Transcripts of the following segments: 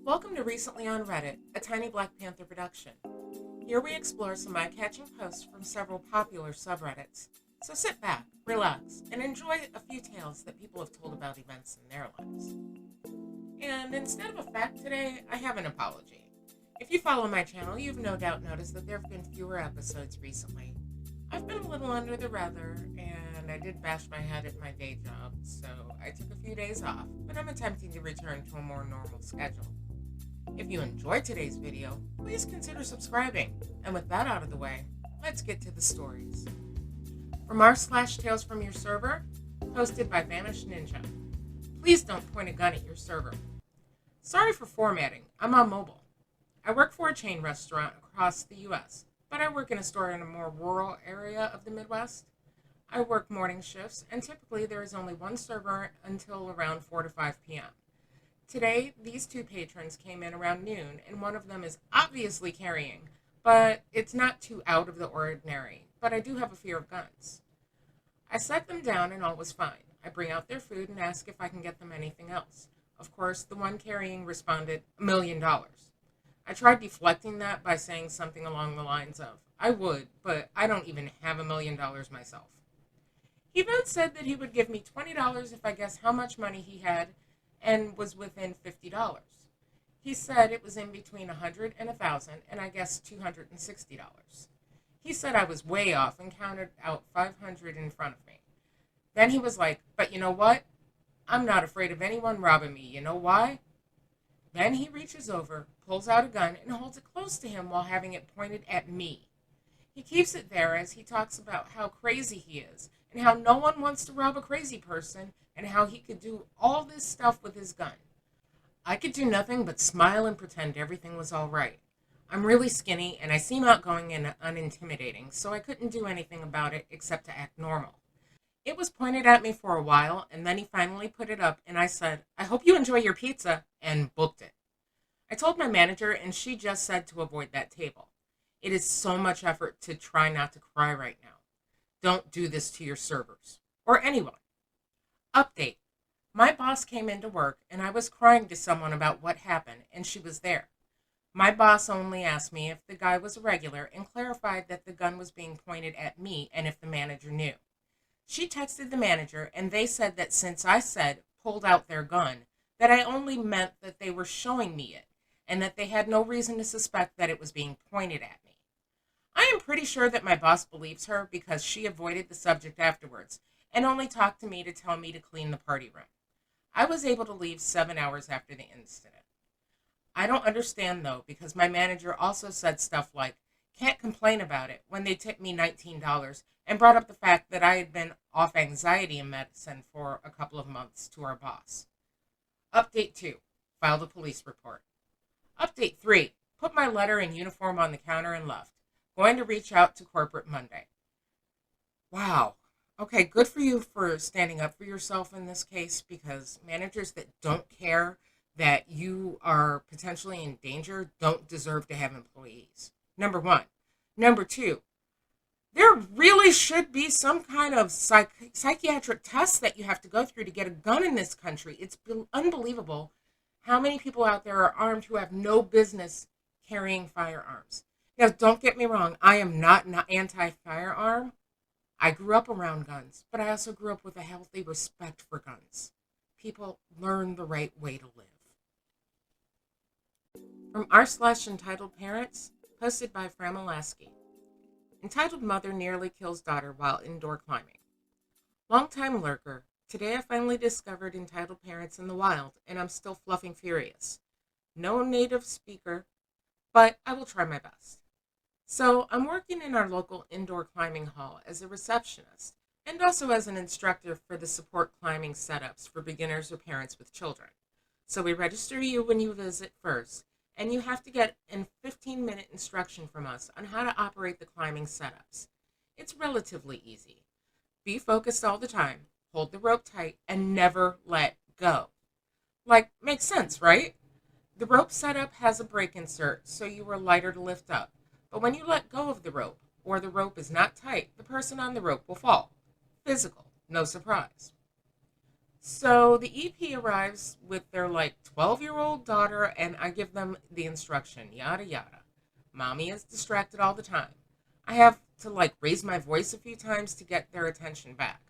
Welcome to Recently on Reddit, a tiny Black Panther production. Here we explore some eye-catching posts from several popular subreddits. So sit back, relax, and enjoy a few tales that people have told about events in their lives. And instead of a fact today, I have an apology. If you follow my channel, you've no doubt noticed that there have been fewer episodes recently. I've been a little under the weather, and I did bash my head at my day job, so I took a few days off, but I'm attempting to return to a more normal schedule. If you enjoyed today's video, please consider subscribing. And with that out of the way, let's get to the stories. From r/tales from your server, hosted by Vanished Ninja. Please don't point a gun at your server. Sorry for formatting, I'm on mobile. I work for a chain restaurant across the US, but I work in a store in a more rural area of the Midwest. I work morning shifts, and typically there is only one server until around 4 to 5 p.m. Today, these two patrons came in around noon, and one of them is obviously carrying, but it's not too out of the ordinary, but I do have a fear of guns. I set them down and all was fine. I bring out their food and ask if I can get them anything else. Of course, the one carrying responded, $1 million. I tried deflecting that by saying something along the lines of, I would, but I don't even have $1 million myself. He then said that he would give me $20 if I guessed how much money he had and was within $50. He said it was in between $100 and $1,000, and I guessed $260. He said I was way off and counted out $500 in front of me. Then he was like, but you know what? I'm not afraid of anyone robbing me. You know why? Then he reaches over, pulls out a gun, and holds it close to him while having it pointed at me. He keeps it there as he talks about how crazy he is, and how no one wants to rob a crazy person, and how he could do all this stuff with his gun. I could do nothing but smile and pretend everything was all right. I'm really skinny, and I seem outgoing and unintimidating, so I couldn't do anything about it except to act normal. It was pointed at me for a while, and then he finally put it up, and I said, I hope you enjoy your pizza, and booked it. I told my manager, and she just said to avoid that table. It is so much effort to try not to cry right now. Don't do this to your servers, or anyone. Update. My boss came into work, and I was crying to someone about what happened, and she was there. My boss only asked me if the guy was a regular and clarified that the gun was being pointed at me and if the manager knew. She texted the manager, and they said that since I said, pulled out their gun, that I only meant that they were showing me it, and that they had no reason to suspect that it was being pointed at me. I am pretty sure that my boss believes her because she avoided the subject afterwards, and only talked to me to tell me to clean the party room. I was able to leave 7 hours after the incident. I don't understand, though, because my manager also said stuff like, can't complain about it, when they tipped me $19, and brought up the fact that I had been off anxiety and medicine for a couple of months to our boss. Update 2. Filed a police report. Update 3. Put my letter and uniform on the counter and left. Going to reach out to corporate Monday. Wow. Okay, good for you for standing up for yourself in this case, because managers that don't care that you are potentially in danger don't deserve to have employees. Number one. Number two, there really should be some kind of psychiatric test that you have to go through to get a gun in this country. It's unbelievable how many people out there are armed who have no business carrying firearms. Now, don't get me wrong, I am not anti-firearm. I grew up around guns, but I also grew up with a healthy respect for guns. People learn the right way to live. From r/entitled parents, posted by Framalaski. Entitled mother nearly kills daughter while indoor climbing. Longtime lurker, today I finally discovered entitled parents in the wild, and I'm still fluffing furious. No native speaker, but I will try my best. So I'm working in our local indoor climbing hall as a receptionist and also as an instructor for the support climbing setups for beginners or parents with children. So we register you when you visit first, and you have to get a 15-minute instruction from us on how to operate the climbing setups. It's relatively easy. Be focused all the time, hold the rope tight, and never let go. Like, makes sense, right? The rope setup has a brake insert, so you are lighter to lift up. But when you let go of the rope, or the rope is not tight, the person on the rope will fall. Physical, no surprise. So the EP arrives with their like 12-year-old daughter, and I give them the instruction yada yada. Mommy is distracted all the time. I have to like raise my voice a few times to get their attention back.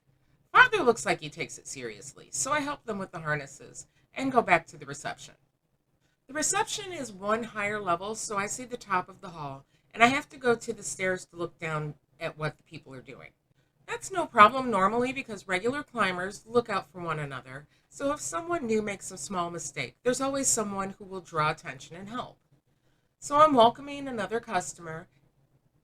Father looks like he takes it seriously, so I help them with the harnesses and go back to the reception. The reception is one higher level, so I see the top of the hall, and I have to go to the stairs to look down at what the people are doing. That's no problem normally because regular climbers look out for one another, so if someone new makes a small mistake, there's always someone who will draw attention and help. So I'm welcoming another customer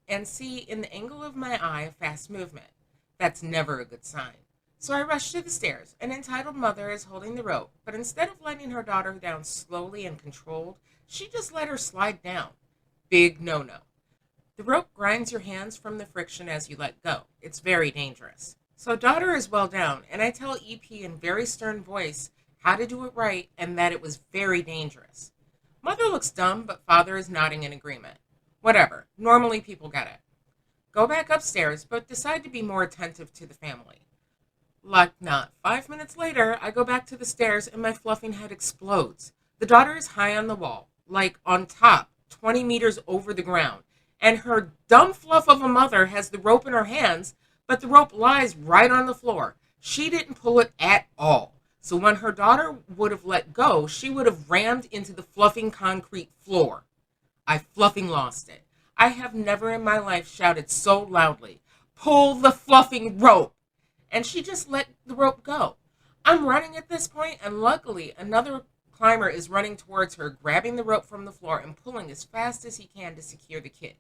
and see in the angle of my eye a fast movement. That's never a good sign. So I rush to the stairs. An entitled mother is holding the rope, but instead of letting her daughter down slowly and controlled, she just let her slide down. Big no no. The rope grinds your hands from the friction as you let go. It's very dangerous. So daughter is well down, and I tell EP in very stern voice how to do it right and that it was very dangerous. Mother looks dumb, but father is nodding in agreement. Whatever. Normally people get it. Go back upstairs, but decide to be more attentive to the family. Like not 5 minutes later, I go back to the stairs and my fluffing head explodes. The daughter is high on the wall, like on top, 20 meters over the ground, and her dumb fluff of a mother has the rope in her hands, but the rope lies right on the floor. She didn't pull it at all. So when her daughter would have let go, she would have rammed into the fluffing concrete floor. I fluffing lost it. I have never in my life shouted so loudly, "Pull the fluffing rope!" And she just let the rope go. I'm running at this point, and luckily another climber is running towards her, grabbing the rope from the floor and pulling as fast as he can to secure the kid.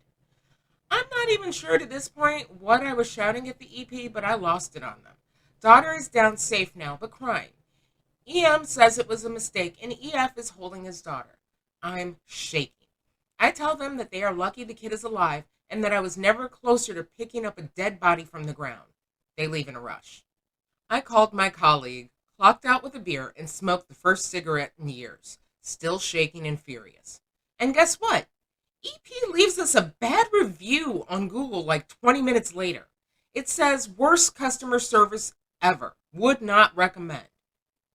I'm not even sure to this point what I was shouting at the EP, but I lost it on them. Daughter is down safe now, but crying. EM says it was a mistake, and EF is holding his daughter. I'm shaking. I tell them that they are lucky the kid is alive and that I was never closer to picking up a dead body from the ground. They leave in a rush. I called my colleague, clocked out with a beer, and smoked the first cigarette in years, still shaking and furious. And guess what? EP leaves us a bad review on Google like 20 minutes later. It says, worst customer service ever. Would not recommend.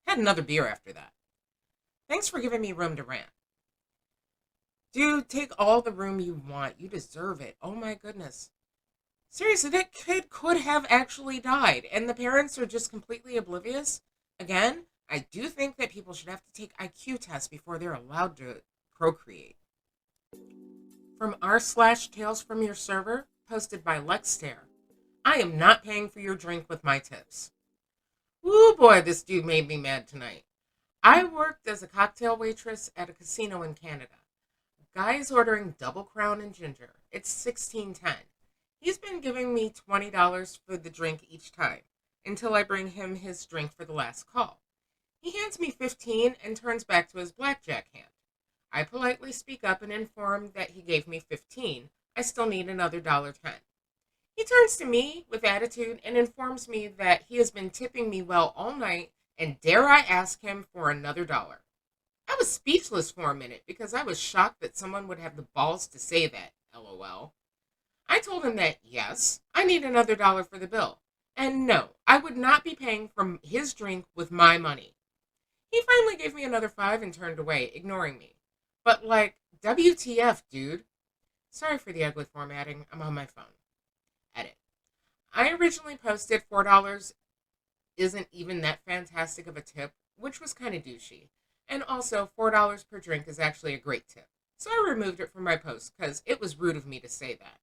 Had another beer after that. Thanks for giving me room to rant. Dude, take all the room you want. You deserve it. Oh my goodness. Seriously, that kid could have actually died, and the parents are just completely oblivious. Again, I do think that people should have to take IQ tests before they're allowed to procreate. From r/Tales from Your Server, posted by Lexter. I am not paying for your drink with my tips. Ooh boy, this dude made me mad tonight. I worked as a cocktail waitress at a casino in Canada. Guy is ordering double crown and ginger. It's $16.10. He's been giving me $20 for the drink each time, until I bring him his drink for the last call. He hands me $15 and turns back to his blackjack hand. I politely speak up and inform that he gave me $15. I still need another $1.10. He turns to me with attitude and informs me that he has been tipping me well all night, and dare I ask him for another $1. I was speechless for a minute because I was shocked that someone would have the balls to say that, LOL. I told him that, yes, I need another $1 for the bill. And no, I would not be paying for his drink with my money. He finally gave me another $5 and turned away, ignoring me. But like, WTF, dude. Sorry for the ugly formatting. I'm on my phone. Edit. I originally posted $4 isn't even that fantastic of a tip, which was kind of douchey. And also, $4 per drink is actually a great tip. So I removed it from my post because it was rude of me to say that.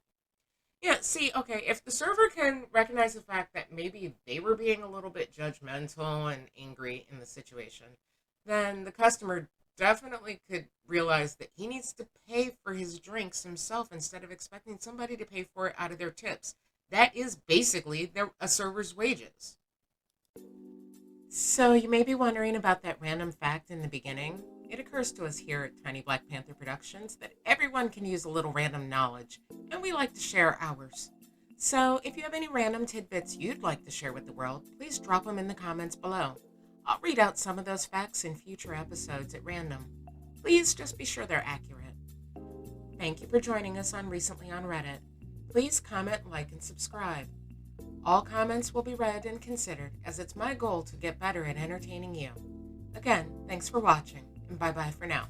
Yeah, see, okay, if the server can recognize the fact that maybe they were being a little bit judgmental and angry in the situation, then the customer definitely could realize that he needs to pay for his drinks himself instead of expecting somebody to pay for it out of their tips. That is basically a server's wages. So you may be wondering about that random fact in the beginning. It occurs to us here at Tiny Black Panther Productions that everyone can use a little random knowledge, and we like to share ours. So if you have any random tidbits you'd like to share with the world, please drop them in the comments below. I'll read out some of those facts in future episodes at random. Please just be sure they're accurate. Thank you for joining us on Recently on Reddit. Please comment, like, and subscribe. All comments will be read and considered, as it's my goal to get better at entertaining you. Again, thanks for watching, and bye-bye for now.